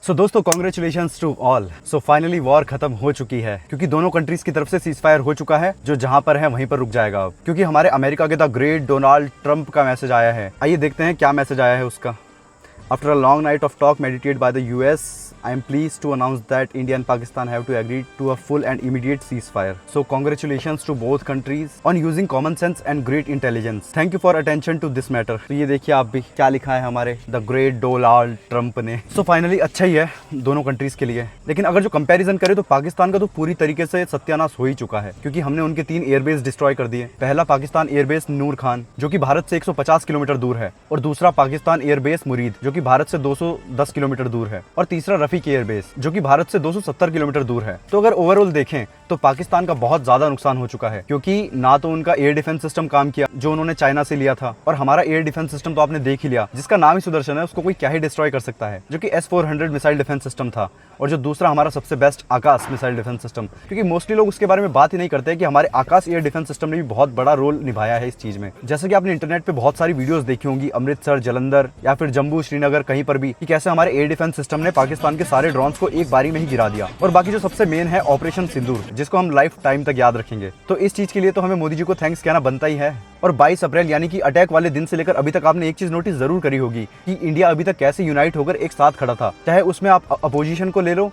सो दोस्तों congratulations to all. So finally war खत्म हो चुकी है क्योंकि दोनों कंट्रीज की तरफ से सीज फायर हो चुका है। जो जहां पर है वहीं पर रुक जाएगा अब, क्योंकि हमारे अमेरिका के द ग्रेट डोनाल्ड ट्रंप का मैसेज आया है। आइए देखते हैं क्या मैसेज आया है उसका। After a long night of talk mediated by the US, I am pleased to announce that India and Pakistan have to agree to a full and immediate ceasefire. So congratulations to both countries on using common sense and great intelligence. Thank you for attention to this matter. तो ये देखिए आप भी क्या लिखा है हमारे the great Donald Trump ने। सो फाइनली अच्छा ही है दोनों कंट्रीज के लिए। लेकिन अगर जो कंपैरिजन करें तो पाकिस्तान का तो पूरी तरीके से सत्यानाश हो ही चुका है, क्योंकि हमने उनके 3 एयरबेस डिस्ट्रॉय कर दिए। पहला पाकिस्तान एयरबेस नूर खान जो कि भारत से 150 किलोमीटर दूर है, और दूसरा पाकिस्तान एयरबेस मुरीद जो कि भारत से 210 किलोमीटर दूर है, और तीसरा रफीक एयरबेस जो कि भारत से 270 किलोमीटर दूर है। तो अगर ओवरऑल देखें तो पाकिस्तान का बहुत ज्यादा नुकसान हो चुका है, क्योंकि ना तो उनका एयर डिफेंस सिस्टम काम किया जो उन्होंने चाइना से लिया था, और हमारा एयर डिफेंस सिस्टम तो आपने देख ही लिया जिसका नाम ही सुदर्शन है, उसको कोई क्या ही डिस्ट्रॉय कर सकता है, जो कि S-400 मिसाइल डिफेंस सिस्टम था। और जो दूसरा हमारा सबसे बेस्ट आकाश मिसाइल डिफेंस सिस्टम, क्योंकि मोस्टली लोग उसके बारे में बात ही नहीं करते कि हमारे आकाश एयर डिफेंस सिस्टम ने भी बहुत बड़ा रोल निभाया है इस चीज में। जैसे कि आपने इंटरनेट पे बहुत सारी वीडियोस देखी होंगी, अमृतसर, जलंधर या फिर जम्मू, श्रीनगर, कहीं पर भी, कि कैसे हमारे एयर डिफेंस सिस्टम ने पाकिस्तान के सारे ड्रोन्स को एक बारी में ही गिरा दिया। और बाकी जो सबसे मेन है ऑपरेशन सिंदूर, जिसको हम लाइफ टाइम तक याद रखेंगे। तो इस चीज के लिए तो हमें मोदी जी को थैंक्स कहना बनता ही है। और 22 अप्रैल यानी कि अटैक वाले दिन से लेकर अभी तक आपने एक चीज नोटिस जरूर करी होगी कि इंडिया अभी तक कैसे यूनाइट होकर एक साथ खड़ा था। चाहे उसमें आप अपोजिशन को ले लो,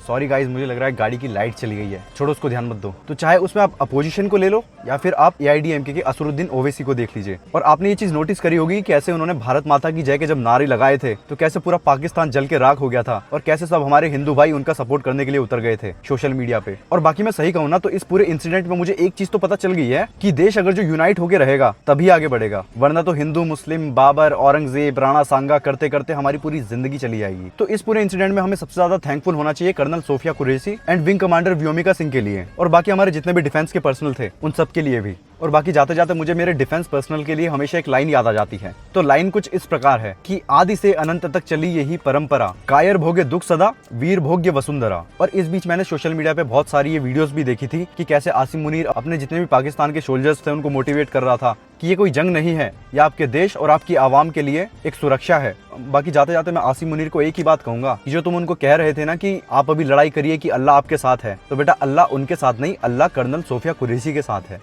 सॉरी गाइज मुझे लग रहा है गाड़ी की लाइट चली गई है, छोड़ो उसको, ध्यान मत दो। तो चाहे उसमें आप अपोजिशन को ले लो या फिर आप AIDMK के असरुद्दीन ओवैसी को देख लीजिए। और आपने ये चीज नोटिस करी होगी कैसे उन्होंने भारत माता की जय के जब नारे लगाए थे तो कैसे पूरा पाकिस्तान जल के राख हो गया था, और कैसे सब हमारे हिंदू भाई उनका सपोर्ट करने के लिए उतर गए थे सोशल मीडिया पे। और बाकी मैं सही कहूँ ना तो इस पूरे इंसिडेंट में मुझे एक चीज तो पता चल गई है कि देश अगर जो यूनाइट होकर रहेगा तभी आगे बढ़ेगा, वरना तो हिंदू, मुस्लिम, बाबर, औरंगजेब, राणा सांगा करते करते हमारी पूरी जिंदगी चली जाएगी। तो इस पूरे इंसिडेंट में हमें सबसे ज्यादा थैंकफुल होना चाहिए colonel Sofia Qureshi and wing commander Vyomika Singh के लिए, और बाकी हमारे जितने भी डिफेंस के पर्सनल थे उन सब के लिए भी। और बाकी जाते जाते मुझे मेरे डिफेंस पर्सनल के लिए हमेशा एक लाइन याद आ जाती है। तो लाइन कुछ इस प्रकार है कि आदि से अनंत तक चली यही परंपरा, कायर भोगे दुख सदा, वीर भोग्य वसुंधरा। और इस बीच मैंने सोशल मीडिया पे बहुत सारी ये वीडियोस भी देखी थी कि कैसे आसिम मुनीर अपने जितने भी पाकिस्तान के सोल्जर्स थे उनको मोटिवेट कर रहा था कि ये कोई जंग नहीं है, ये आपके देश और आपकी आवाम के लिए एक सुरक्षा है। बाकी जाते जाते मैं आसिम मुनीर को एक ही बात कहूंगा कि जो तुम उनको कह रहे थे ना कि आप अभी लड़ाई करिए कि अल्लाह आपके साथ है, तो बेटा अल्लाह उनके साथ नहीं, अल्लाह कर्नल सोफिया कुरैशी के साथ है।